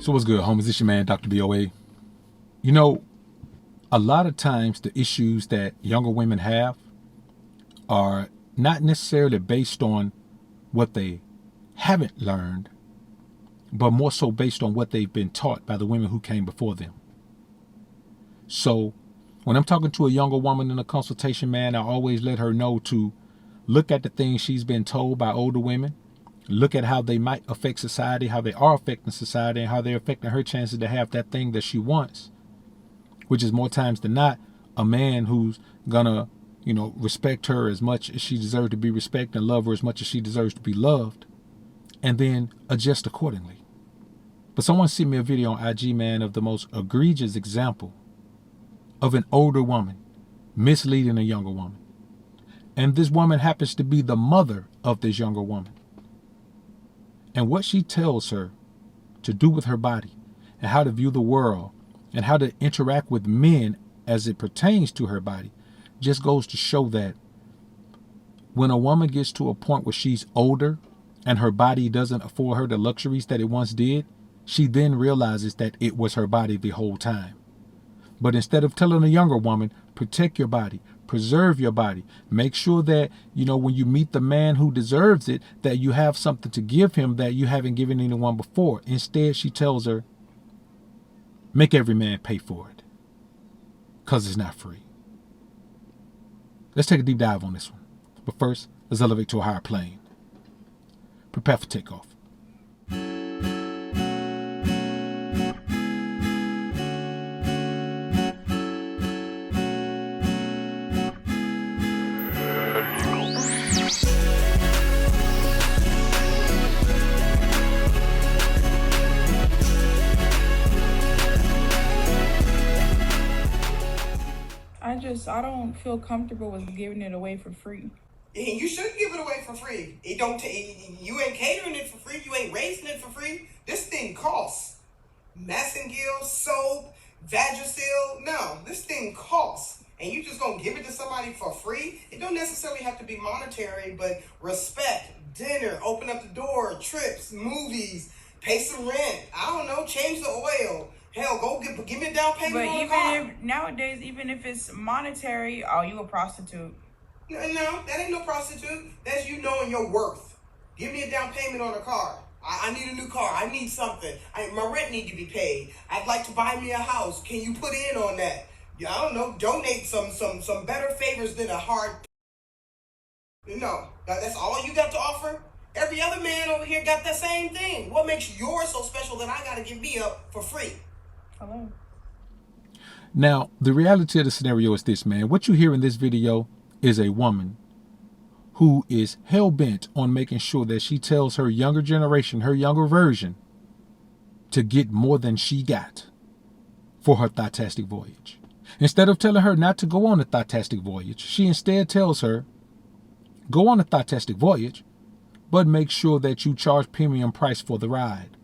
So what's good, homies? It's your man, Dr. BOA. You know, a lot of times the issues that younger women have are not necessarily based on what they haven't learned, but more so based on what they've been taught by the women who came before them. So when I'm talking to a younger woman in a consultation, man, I always let her know to look at the things she's been told by older women. Look at how they might affect society, how they are affecting society, and how they're affecting her chances to have that thing that she wants, which is more times than not a man who's gonna, respect her as much as she deserves to be respected and love her as much as she deserves to be loved, and then adjust accordingly. But someone sent me a video on IG, man, of the most egregious example of an older woman misleading a younger woman. And this woman happens to be the mother of this younger woman. And what she tells her to do with her body and how to view the world and how to interact with men as it pertains to her body just goes to show that when a woman gets to a point where she's older and her body doesn't afford her the luxuries that it once did, she then realizes that it was her body the whole time. But instead of telling a younger woman, protect your body, preserve your body, make sure that, when you meet the man who deserves it, that you have something to give him that you haven't given anyone before. Instead, she tells her, make every man pay for it, because it's not free. Let's take a deep dive on this one. But first, let's elevate to a higher plane. Prepare for takeoff. I don't feel comfortable with giving it away for free. You should give it away for free. You ain't catering it for free. You ain't raising it for free. This thing costs. Massengill, soap, Vagisil. No, this thing costs. And you just gonna give it to somebody for free? It don't necessarily have to be monetary, but respect, dinner, open up the door, trips, movies, pay some rent. I don't know, change the oil. Hell, go give me a down payment on the car. Nowadays, even if it's monetary, you a prostitute. No, that ain't no prostitute. That's you knowing your worth. Give me a down payment on a car. I need a new car. I need something. My rent need to be paid. I'd like to buy me a house. Can you put in on that? I don't know. Donate some better favors than a hard. No, that's all you got to offer. Every other man over here got that same thing. What makes yours so special that I got to give me up for free? Hello. Now, the reality of the scenario is this, man. What you hear in this video is a woman who is hell-bent on making sure that she tells her younger generation, her younger version, to get more than she got for her Thoughtastic voyage. Instead of telling her not to go on a Thoughtastic voyage, she instead tells her, go on a Thoughtastic voyage, but make sure that you charge premium price for the ride.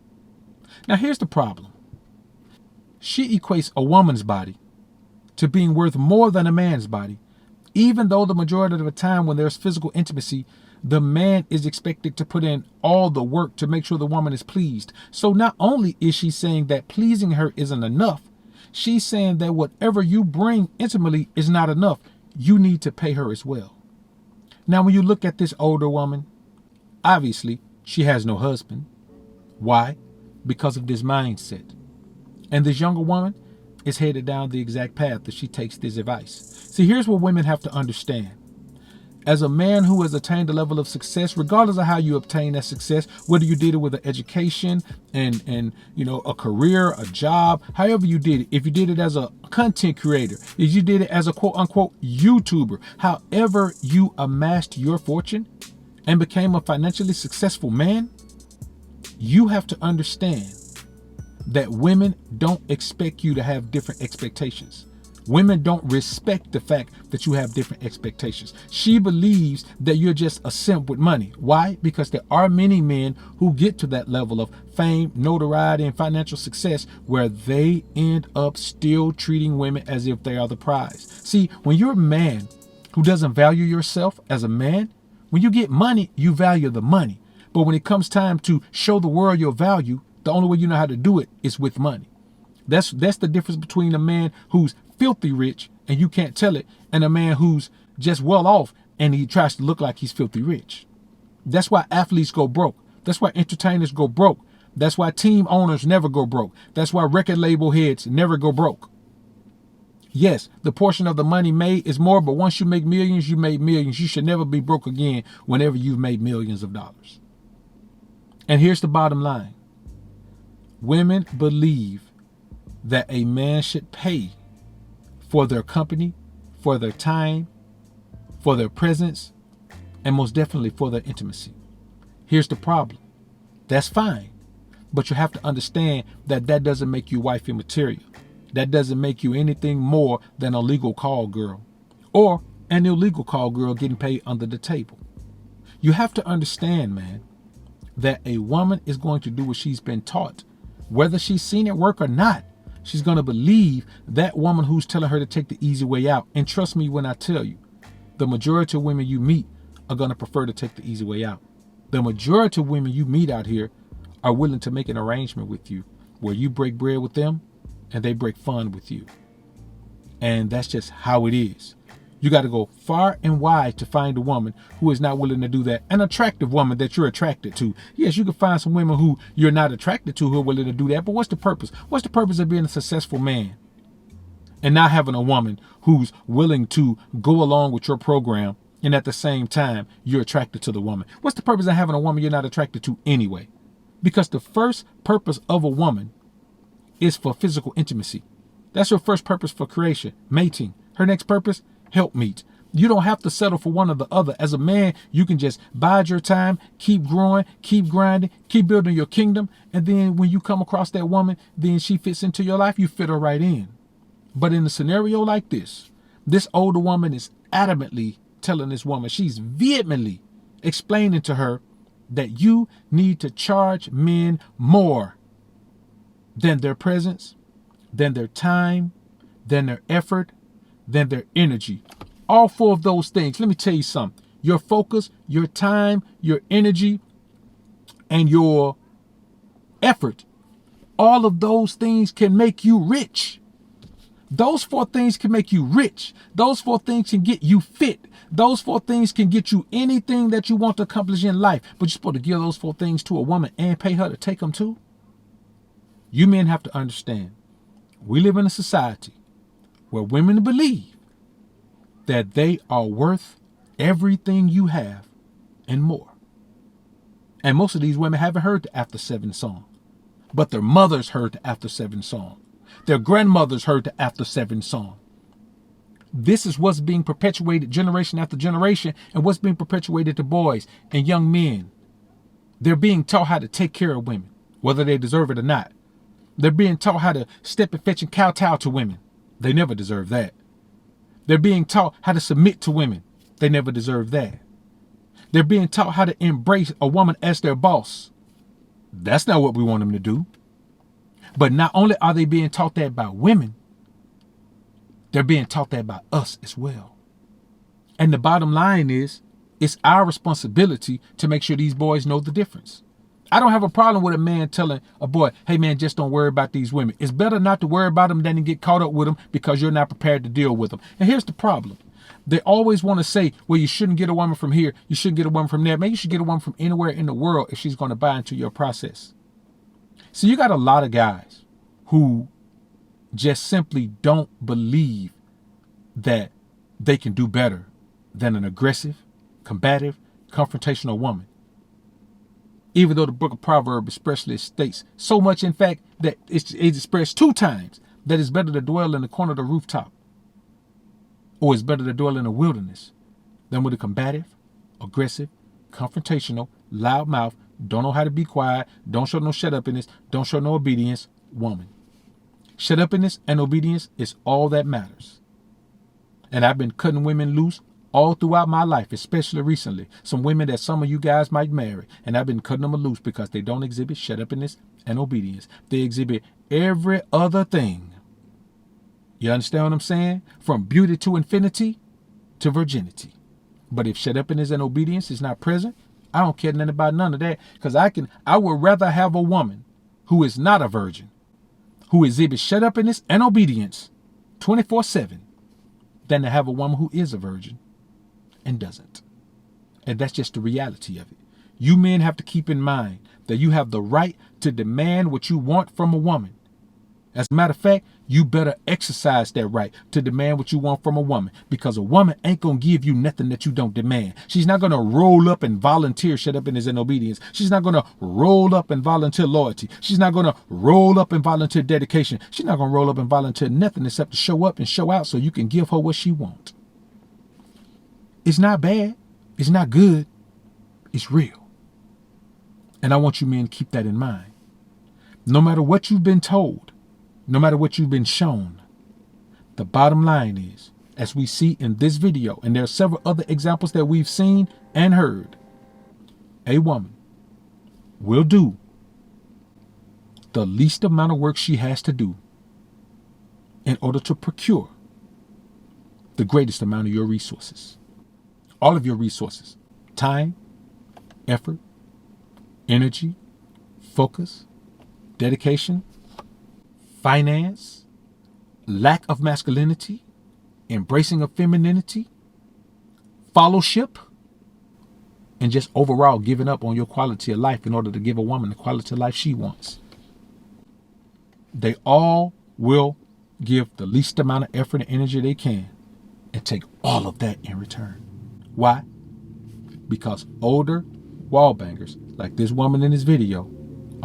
Now, here's the problem. She equates a woman's body to being worth more than a man's body, even though the majority of the time when there's physical intimacy, the man is expected to put in all the work to make sure the woman is pleased. So not only is she saying that pleasing her isn't enough, she's saying that whatever you bring intimately is not enough. You need to pay her as well. Now, when you look at this older woman, obviously she has no husband. Why? Because of this mindset. And this younger woman is headed down the exact path that she takes this advice. See, here's what women have to understand. As a man who has attained a level of success, regardless of how you obtain that success, whether you did it with an education and a career, a job, however you did it, if you did it as a content creator, if you did it as a quote unquote YouTuber, however you amassed your fortune and became a financially successful man, you have to understand that women don't expect you to have different expectations. Women don't respect the fact that you have different expectations. She believes that you're just a simp with money. Why? Because there are many men who get to that level of fame, notoriety, and financial success where they end up still treating women as if they are the prize. See, when you're a man who doesn't value yourself as a man, when you get money, you value the money. But when it comes time to show the world your value, The only way you know how to do it is with money. That's the difference between a man who's filthy rich and you can't tell it, and a man who's just well off and he tries to look like he's filthy rich. That's why athletes go broke. That's why entertainers go broke. That's why team owners never go broke. That's why record label heads never go broke. Yes, the portion of the money made is more, but once you make millions, you made millions. You should never be broke again whenever you've made millions of dollars. And here's the bottom line. Women believe that a man should pay for their company, for their time, for their presence, and most definitely for their intimacy. Here's the problem. That's fine, but you have to understand that that doesn't make you wifey material. That doesn't make you anything more than a legal call girl or an illegal call girl getting paid under the table. You have to understand, man, that a woman is going to do what she's been taught. Whether she's seen it work or not, she's going to believe that woman who's telling her to take the easy way out. And trust me when I tell you, the majority of women you meet are going to prefer to take the easy way out. The majority of women you meet out here are willing to make an arrangement with you where you break bread with them and they break fun with you. And that's just how it is. You got to go far and wide to find a woman who is not willing to do that. An attractive woman that you're attracted to. Yes, you can find some women who you're not attracted to who are willing to do that. But what's the purpose? What's the purpose of being a successful man and not having a woman who's willing to go along with your program and at the same time you're attracted to the woman? What's the purpose of having a woman you're not attracted to anyway? Because the first purpose of a woman is for physical intimacy. That's her first purpose for creation, mating. Her next purpose, help meet. You don't have to settle for one or the other. As a man, you can just bide your time, keep growing, keep grinding, keep building your kingdom. And then when you come across that woman, then she fits into your life, you fit her right in. But in a scenario like this older woman is adamantly telling this woman, she's vehemently explaining to her that you need to charge men more than their presence, than their time, than their effort, than their energy. All four of those things. Let me tell you something. Your focus, your time, your energy, and your effort. All of those things can make you rich. Those four things can make you rich. Those four things can get you fit. Those four things can get you anything that you want to accomplish in life. But you're supposed to give those four things to a woman and pay her to take them too. You men have to understand. We live in a society where women believe that they are worth everything you have and more. And most of these women haven't heard the After 7 song, but their mothers heard the After 7 song. Their grandmothers heard the After 7 song. This is what's being perpetuated generation after generation and what's being perpetuated to boys and young men. They're being taught how to take care of women, whether they deserve it or not. They're being taught how to step and fetch and kowtow to women. They never deserve that. They're being taught how to submit to women. They never deserve that. They're being taught how to embrace a woman as their boss. That's not what we want them to do. But not only are they being taught that by women, they're being taught that by us as well. And the bottom line is, it's our responsibility to make sure these boys know the difference. I don't have a problem with a man telling a boy, hey man, just don't worry about these women. It's better not to worry about them than to get caught up with them because you're not prepared to deal with them. And here's the problem. They always want to say, well, you shouldn't get a woman from here. You shouldn't get a woman from there. Man, you should get a woman from anywhere in the world if she's going to buy into your process. So you got a lot of guys who just simply don't believe that they can do better than an aggressive, combative, confrontational woman. Even though the book of Proverbs expressly states so much, in fact, that it's expressed 2 times that it's better to dwell in the corner of the rooftop or it's better to dwell in the wilderness than with a combative, aggressive, confrontational, loudmouth, don't know how to be quiet, don't show no shut-uppiness, don't show no obedience woman. Shut-uppiness and obedience is all that matters. And I've been cutting women loose all throughout my life, especially recently. Some women that some of you guys might marry. And I've been cutting them loose because they don't exhibit shut-uppiness and obedience. They exhibit every other thing. You understand what I'm saying? From beauty to infinity to virginity. But if shut-uppiness and obedience is not present, I don't care nothing about none of that. Because I would rather have a woman who is not a virgin, who exhibits shut uppiness and obedience 24/7, than to have a woman who is a virgin and doesn't. And that's just the reality of it. You men have to keep in mind that you have the right to demand what you want from a woman. As a matter of fact, you better exercise that right to demand what you want from a woman, because a woman ain't going to give you nothing that you don't demand. She's not going to roll up and volunteer shut uppiness and obedience. She's not going to roll up and volunteer loyalty. She's not going to roll up and volunteer dedication. She's not going to roll up and volunteer nothing except to show up and show out so you can give her what she wants. It's not bad. It's not good. It's real. And I want you men to keep that in mind. No matter what you've been told, no matter what you've been shown, the bottom line is, as we see in this video, and there are several other examples that we've seen and heard, a woman will do the least amount of work she has to do in order to procure the greatest amount of your resources. All of your resources: time, effort, energy, focus, dedication, finance, lack of masculinity, embracing of femininity, fellowship, and just overall giving up on your quality of life in order to give a woman the quality of life she wants. They all will give the least amount of effort and energy they can and take all of that in return. Why? Because older wall bangers like this woman in this video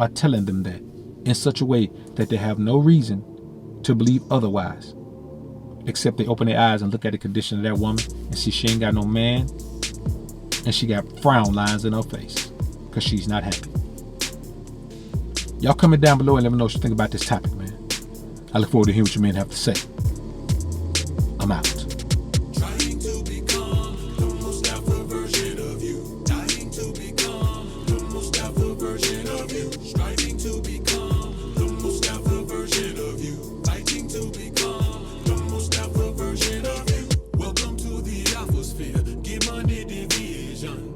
are telling them that in such a way that they have no reason to believe otherwise, except they open their eyes and look at the condition of that woman and see she ain't got no man, and she got frown lines in her face because she's not happy. Y'all comment down below and let me know what you think about this topic, man. I look forward to hearing what you men have to say. I'm out.